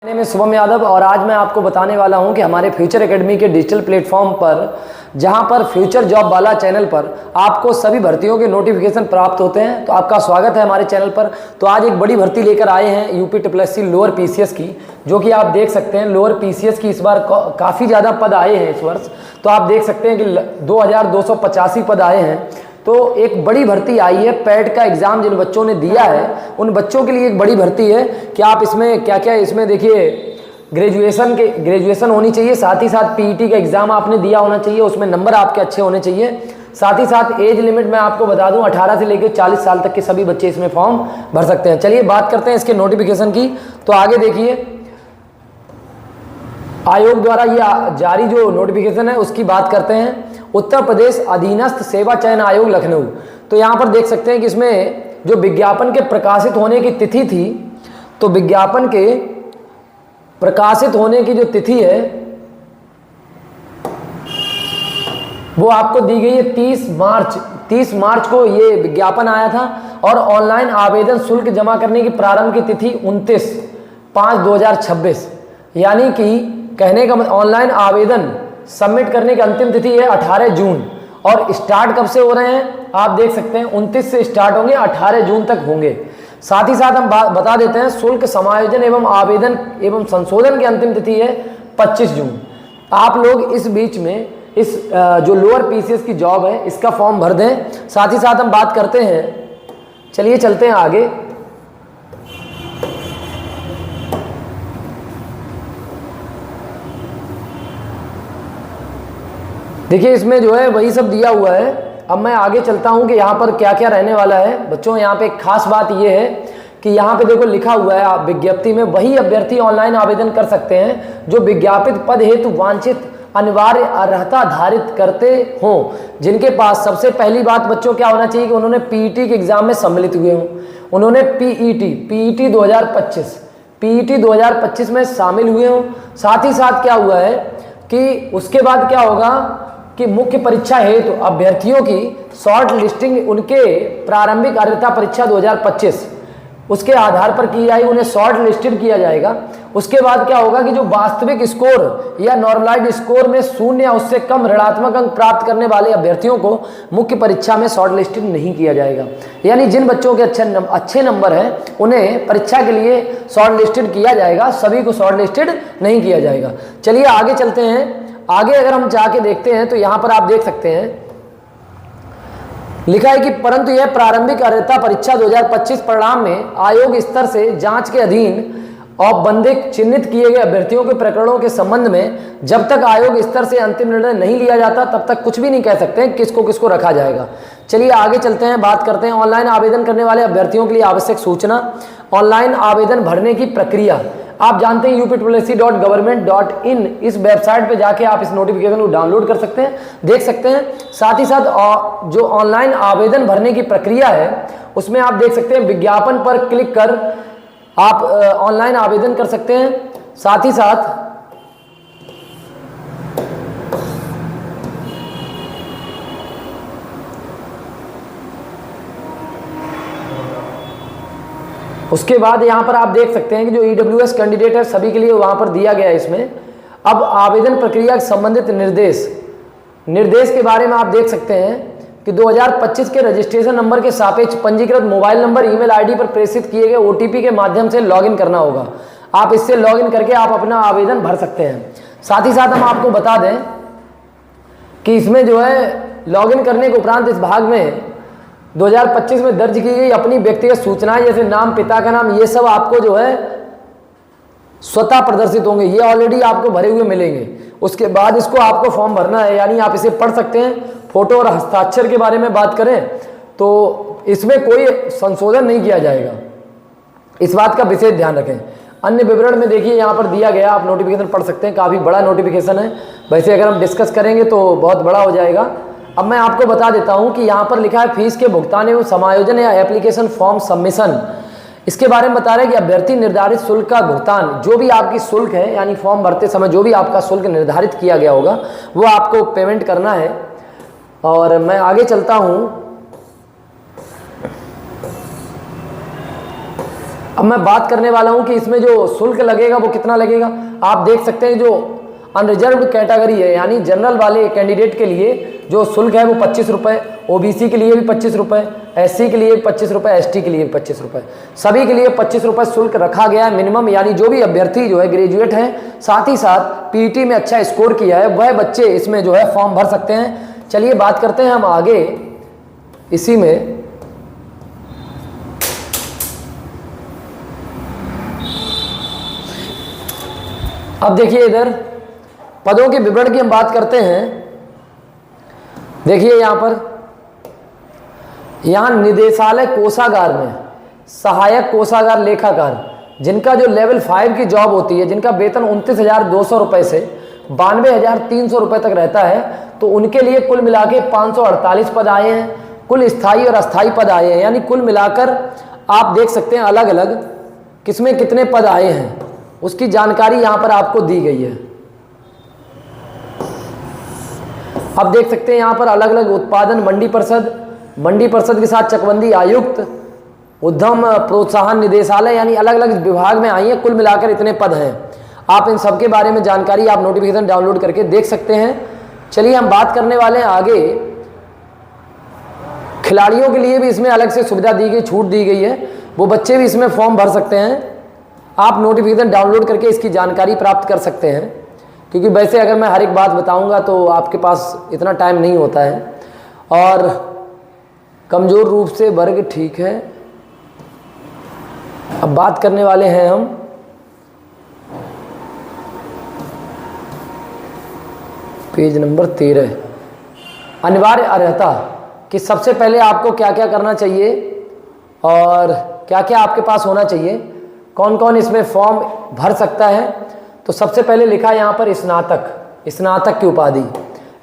मेरा नाम है शुभम यादव और आज मैं आपको बताने वाला हूं कि हमारे फ्यूचर एकेडमी के डिजिटल प्लेटफॉर्म पर, जहां पर फ्यूचर जॉब वाला चैनल पर आपको सभी भर्तियों के नोटिफिकेशन प्राप्त होते हैं। तो आपका स्वागत है हमारे चैनल पर। तो आज एक बड़ी भर्ती लेकर आए हैं यूपीएससी लोअर पीसीएस की, जो कि आप देख सकते हैं लोअर पीसीएस की इस बार काफ़ी ज़्यादा पद आए हैं इस वर्ष। तो आप देख सकते हैं कि 2285 पद आए हैं। तो एक बड़ी भर्ती आई है। पैट का एग्ज़ाम जिन बच्चों ने दिया है उन बच्चों के लिए एक बड़ी भर्ती है कि आप इसमें क्या क्या, इसमें देखिए ग्रेजुएशन होनी चाहिए, साथ ही साथ पीईटी का एग्ज़ाम आपने दिया होना चाहिए, उसमें नंबर आपके अच्छे होने चाहिए। साथ ही साथ एज लिमिट मैं आपको बता दूं 18 से लेकर 40 साल तक के सभी बच्चे इसमें फॉर्म भर सकते हैं। चलिए बात करते हैं इसके नोटिफिकेशन की। तो आगे देखिए, आयोग द्वारा ये जारी जो नोटिफिकेशन है उसकी बात करते हैं। उत्तर प्रदेश अधीनस्थ सेवा चयन आयोग लखनऊ। तो यहाँ पर देख सकते हैं कि इसमें जो विज्ञापन के प्रकाशित होने की तिथि थी, तो विज्ञापन के प्रकाशित होने की जो तिथि है वो आपको दी गई है 30 मार्च को ये विज्ञापन आया था। और ऑनलाइन आवेदन शुल्क जमा करने की प्रारंभ की तिथि 29/5/2026, यानी कि कहने का ऑनलाइन आवेदन सबमिट करने की अंतिम तिथि है 18 जून। और स्टार्ट कब से हो रहे हैं आप देख सकते हैं, 29 से स्टार्ट होंगे, 18 जून तक होंगे। साथ ही साथ हम बता देते हैं शुल्क समायोजन एवं आवेदन एवं संशोधन की अंतिम तिथि है 25 जून। आप लोग इस बीच में इस जो लोअर पीसीएस की जॉब है इसका फॉर्म भर दें। साथ ही साथ हम बात करते हैं, चलिए चलते हैं आगे। देखिए इसमें जो है वही सब दिया हुआ है। अब मैं आगे चलता हूं कि यहाँ पर क्या क्या रहने वाला है। बच्चों यहाँ पे एक खास बात ये है कि यहाँ पे देखो लिखा हुआ है, आप विज्ञप्ति में वही अभ्यर्थी ऑनलाइन आवेदन कर सकते हैं जो विज्ञापित पद हेतु वांछित अनिवार्य अर्हता धारित करते हों, जिनके पास सबसे पहली बात बच्चों क्या होना चाहिए कि उन्होंने पीईटी के एग्जाम में सम्मिलित हुए हों, उन्होंने पीईटी 2025 में शामिल हुए हों। साथ ही साथ क्या हुआ है कि उसके बाद क्या होगा कि मुख्य परीक्षा हेतु अभ्यर्थियों की शॉर्ट लिस्टिंग उनके प्रारंभिक अर्हता परीक्षा 2025 उसके आधार पर की जाएगी, उन्हें शॉर्ट लिस्टेड किया जाएगा। उसके बाद क्या होगा कि जो वास्तविक स्कोर या नॉर्मलाइज्ड स्कोर में 0 या उससे कम ऋणात्मक अंक प्राप्त करने वाले अभ्यर्थियों को मुख्य परीक्षा में शॉर्ट लिस्टेड नहीं किया जाएगा। यानी जिन बच्चों के अच्छे नंबर हैं उन्हें परीक्षा के लिए शॉर्ट लिस्टेड किया जाएगा, सभी को शॉर्ट लिस्टेड नहीं किया जाएगा। चलिए आगे चलते हैं। आगे अगर हम जाके देखते हैं तो यहाँ पर आप देख सकते हैं लिखा है कि परंतु यह प्रारंभिक अर्हता परीक्षा 2025 परिणाम में आयोग स्तर से जांच के अधीन औपबंधिक चिन्हित किए गए अभ्यर्थियों के प्रकरणों के संबंध में जब तक आयोग स्तर से अंतिम निर्णय नहीं लिया जाता तब तक कुछ भी नहीं कह सकते हैं किसको किसको रखा जाएगा। चलिए आगे चलते हैं, बात करते हैं ऑनलाइन आवेदन करने वाले अभ्यर्थियों के लिए आवश्यक सूचना। ऑनलाइन आवेदन भरने की प्रक्रिया आप जानते हैं upsc.government.in इस वेबसाइट पे जाके आप इस नोटिफिकेशन को डाउनलोड कर सकते हैं, देख सकते हैं। साथ ही साथ जो ऑनलाइन आवेदन भरने की प्रक्रिया है उसमें आप देख सकते हैं विज्ञापन पर क्लिक कर आप ऑनलाइन आवेदन कर सकते हैं। साथ ही साथ उसके बाद यहाँ पर आप देख सकते हैं कि जो ईडब्ल्यूएस कैंडिडेट है सभी के लिए वहाँ पर दिया गया है इसमें। अब आवेदन प्रक्रिया से संबंधित निर्देश के बारे में आप देख सकते हैं कि 2025 के रजिस्ट्रेशन नंबर के सापेक्ष पंजीकृत मोबाइल नंबर ईमेल आईडी पर प्रेषित किए गए ओटीपी के माध्यम से लॉगिन करना होगा। आप इससे लॉगिन करके आप अपना आवेदन भर सकते हैं। साथ ही साथ हम आपको बता दें कि इसमें जो है लॉगिन करने के उपरांत इस भाग में 2025 में दर्ज की गई अपनी व्यक्तिगत सूचनाएं जैसे नाम, पिता का नाम, ये सब आपको जो है स्वतः प्रदर्शित होंगे। ये ऑलरेडी आपको भरे हुए मिलेंगे। उसके बाद इसको आपको फॉर्म भरना है, यानी आप इसे पढ़ सकते हैं। फोटो और हस्ताक्षर के बारे में बात करें तो इसमें कोई संशोधन नहीं किया जाएगा, इस बात का विशेष ध्यान रखें। अन्य विवरण में देखिए यहाँ पर दिया गया, आप नोटिफिकेशन पढ़ सकते हैं। काफ़ी बड़ा नोटिफिकेशन है, वैसे अगर हम डिस्कस करेंगे तो बहुत बड़ा हो जाएगा। अब मैं आपको बता देता हूं कि यहाँ पर लिखा है फीस के भुगतान एवं समायोजन या एप्लीकेशन फॉर्म सबमिशन। इसके बारे में बता रहे हैं कि अभ्यर्थी निर्धारित शुल्क का भुगतान, जो भी आपकी शुल्क है यानी फॉर्म भरते समय जो भी आपका शुल्क निर्धारित किया गया होगा वो आपको पेमेंट करना है। और मैं आगे चलता हूं। अब मैं बात करने वाला हूं कि इसमें जो शुल्क लगेगा वो कितना लगेगा। आप देख सकते हैं जो अनरिजर्व्ड कैटेगरी है यानी जनरल वाले कैंडिडेट के लिए जो शुल्क है वो 25 रुपये, ओबीसी के लिए भी 25 रुपये, एससी के लिए भी 25 रुपये, एसटी के लिए भी 25 रुपये, सभी के लिए 25 रुपये शुल्क रखा गया है मिनिमम। यानी जो भी अभ्यर्थी जो है ग्रेजुएट हैं, साथ ही साथ पीईटी में अच्छा स्कोर किया है, वह बच्चे इसमें जो है फॉर्म भर सकते हैं। चलिए बात करते हैं हम आगे इसी में। अब देखिए इधर पदों के विवरण की हम बात करते हैं। देखिए यहाँ निदेशालय कोषागार में सहायक कोषागार लेखाकार, जिनका जो लेवल 5 की जॉब होती है, जिनका वेतन 29,200 रुपये से 92,300 रुपये तक रहता है, तो उनके लिए कुल मिला के 548 पद आए हैं। कुल स्थायी और अस्थायी पद आए हैं, यानी कुल मिलाकर आप देख सकते हैं अलग अलग किसमें कितने पद आए हैं, उसकी जानकारी यहाँ पर आपको दी गई है। अब देख सकते हैं यहाँ पर अलग अलग उत्पादन मंडी परिषद के साथ चकबंदी आयुक्त, उद्यम प्रोत्साहन निदेशालय, यानी अलग अलग विभाग में आई हैं। कुल मिलाकर इतने पद हैं। आप इन सब के बारे में जानकारी आप नोटिफिकेशन डाउनलोड करके देख सकते हैं। चलिए हम बात करने वाले हैं आगे। खिलाड़ियों के लिए भी इसमें अलग से सुविधा दी गई, छूट दी गई है, वो बच्चे भी इसमें फॉर्म भर सकते हैं। आप नोटिफिकेशन डाउनलोड करके इसकी जानकारी प्राप्त कर सकते हैं, क्योंकि वैसे अगर मैं हर एक बात बताऊंगा तो आपके पास इतना टाइम नहीं होता है। और कमज़ोर रूप से वर्ग ठीक है। अब बात करने वाले हैं हम पेज नंबर 13, अनिवार्य अर्हता कि सबसे पहले आपको क्या क्या करना चाहिए और क्या क्या आपके पास होना चाहिए, कौन कौन इसमें फॉर्म भर सकता है। तो सबसे पहले लिखा है यहाँ पर स्नातक की उपाधि,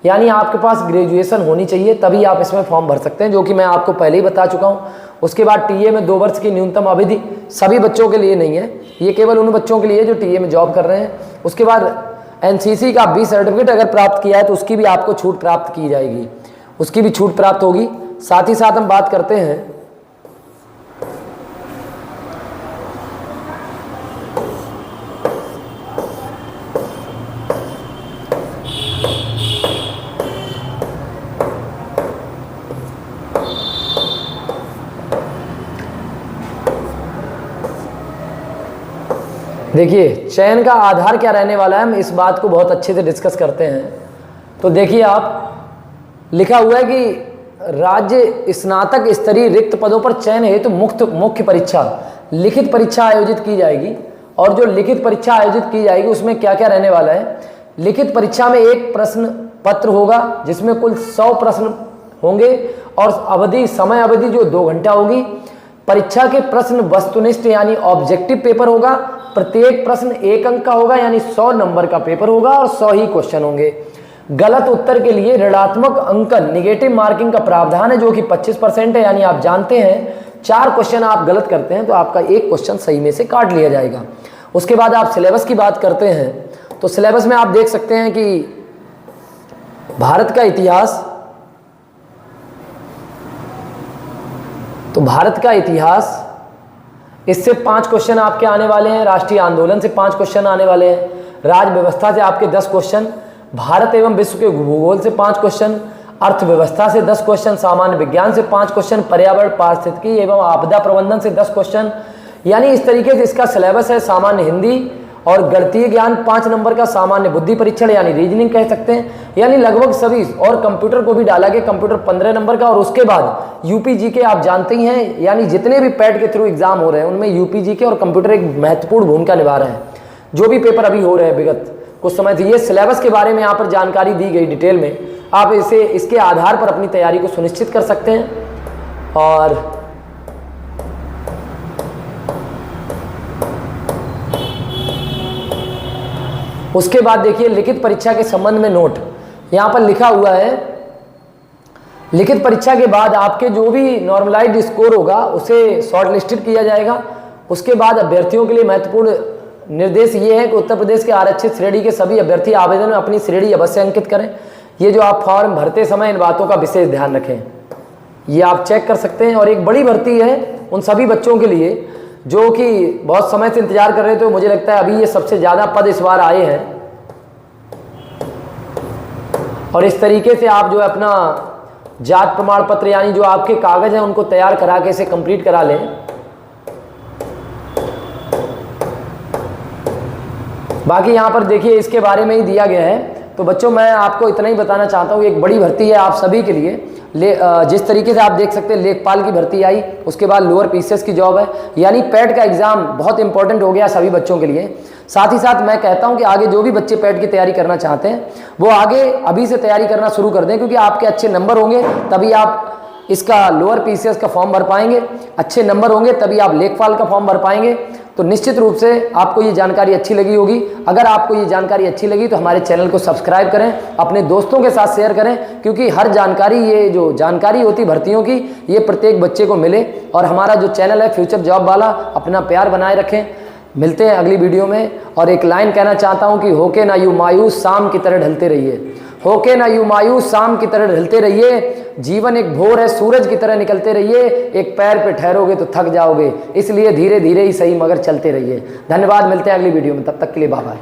यानी आपके पास ग्रेजुएशन होनी चाहिए, तभी आप इसमें फॉर्म भर सकते हैं, जो कि मैं आपको पहले ही बता चुका हूँ। उसके बाद टीए में 2 वर्ष की न्यूनतम अवधि, सभी बच्चों के लिए नहीं है, ये केवल उन बच्चों के लिए जो टीए में जॉब कर रहे हैं। उसके बाद एनसीसी का बी सर्टिफिकेट अगर प्राप्त किया है तो उसकी भी आपको छूट प्राप्त की जाएगी, उसकी भी छूट प्राप्त होगी। साथ ही साथ हम बात करते हैं देखिए चयन का आधार क्या रहने वाला है, हम इस बात को बहुत अच्छे से डिस्कस करते हैं। तो देखिए आप लिखा हुआ है कि राज्य स्नातक स्तरीय रिक्त पदों पर चयन हेतु मुख्य परीक्षा लिखित परीक्षा आयोजित की जाएगी। और जो लिखित परीक्षा आयोजित की जाएगी उसमें क्या क्या रहने वाला है। लिखित परीक्षा में एक प्रश्न पत्र होगा जिसमें कुल 100 प्रश्न होंगे और समय अवधि जो 2 घंटा होगी। परीक्षा के प्रश्न वस्तुनिष्ठ यानी ऑब्जेक्टिव पेपर होगा, प्रत्येक प्रश्न 1 अंक का होगा, यानी 100 नंबर का पेपर होगा और 100 ही क्वेश्चन होंगे। गलत उत्तर के लिए ऋणात्मक अंकन निगेटिव मार्किंग का प्रावधान है, जो कि 25% है। यानी आप जानते हैं 4 क्वेश्चन आप गलत करते हैं तो आपका 1 क्वेश्चन सही में से काट लिया जाएगा। उसके बाद आप सिलेबस की बात करते हैं तो सिलेबस में आप देख सकते हैं कि भारत का इतिहास, तो भारत का इतिहास इससे 5 क्वेश्चन आपके आने वाले हैं। राष्ट्रीय आंदोलन से 5 क्वेश्चन आने वाले हैं। राज्य व्यवस्था से आपके 10 क्वेश्चन, भारत एवं विश्व के भूगोल से 5 क्वेश्चन, अर्थव्यवस्था से 10 क्वेश्चन, सामान्य विज्ञान से 5 क्वेश्चन, पर्यावरण पारिस्थितिकी एवं आपदा प्रबंधन से 10 क्वेश्चन। यानी इस तरीके से इसका सिलेबस है। सामान्य हिंदी और गणितीय ज्ञान 5 नंबर का सामान्य बुद्धि परीक्षण यानी रीजनिंग कह सकते हैं। यानी लगभग सभी, और कंप्यूटर को भी डाला गया, कंप्यूटर 15 नंबर का। और उसके बाद यूपीजी के आप जानते ही हैं, यानी जितने भी पैट के थ्रू एग्जाम हो रहे हैं उनमें यूपीजी के और कंप्यूटर एक महत्वपूर्ण भूमिका निभा रहे हैं। जो भी पेपर अभी हो रहे हैं विगत कुछ समय से, ये सिलेबस के बारे में यहाँ पर जानकारी दी गई डिटेल में। आप इसके आधार पर अपनी तैयारी को सुनिश्चित कर सकते हैं। और उसके बाद देखिए लिखित परीक्षा के संबंध में नोट यहाँ पर लिखा हुआ है। लिखित परीक्षा के बाद आपके जो भी नॉर्मलाइज्ड स्कोर होगा उसे शॉर्ट लिस्टेड किया जाएगा। उसके बाद अभ्यर्थियों के लिए महत्वपूर्ण निर्देश ये है कि उत्तर प्रदेश के आरक्षित श्रेणी के सभी अभ्यर्थी आवेदन में अपनी श्रेणी अवश्य अंकित करें। ये जो आप फॉर्म भरते समय इन बातों का विशेष ध्यान रखें, ये आप चेक कर सकते हैं। और एक बड़ी भर्ती है उन सभी बच्चों के लिए जो कि बहुत समय से इंतजार कर रहे थे, मुझे लगता है अभी ये सबसे ज़्यादा पद इस बार आए हैं। और इस तरीके से आप जो है अपना जात प्रमाण पत्र यानी जो आपके कागज़ हैं उनको तैयार करा के इसे कंप्लीट करा लें। बाकी यहाँ पर देखिए इसके बारे में ही दिया गया है। तो बच्चों मैं आपको इतना ही बताना चाहता हूँ, एक बड़ी भर्ती है आप सभी के लिए। जिस तरीके से आप देख सकते हैं लेखपाल की भर्ती आई, उसके बाद लोअर पीसीएस की जॉब है, यानी पैट का एग्ज़ाम बहुत इंपॉर्टेंट हो गया सभी बच्चों के लिए। साथ ही साथ मैं कहता हूं कि आगे जो भी बच्चे पैट की तैयारी करना चाहते हैं वो आगे अभी से तैयारी करना शुरू कर दें, क्योंकि आपके अच्छे नंबर होंगे तभी आप इसका लोअर पीसीएस का फॉर्म भर पाएंगे, अच्छे नंबर होंगे तभी आप लेखपाल का फॉर्म भर पाएंगे। तो निश्चित रूप से आपको ये जानकारी अच्छी लगी होगी। अगर आपको ये जानकारी अच्छी लगी तो हमारे चैनल को सब्सक्राइब करें, अपने दोस्तों के साथ शेयर करें, क्योंकि हर जानकारी, ये जो जानकारी होती भर्तियों की, ये प्रत्येक बच्चे को मिले। और हमारा जो चैनल है फ्यूचर जॉब वाला, अपना प्यार बनाए रखें। मिलते हैं अगली वीडियो में। और एक लाइन कहना चाहता हूँ कि होके ना यूं मायूस शाम की तरह ढलते रहिए, होके ना यूं मायूस शाम की तरह ढलते रहिए। जीवन एक भोर है, सूरज की तरह निकलते रहिए। एक पैर पे ठहरोगे तो थक जाओगे, इसलिए धीरे धीरे ही सही मगर चलते रहिए। धन्यवाद, मिलते हैं अगली वीडियो में, तब तक के लिए बाय बाय।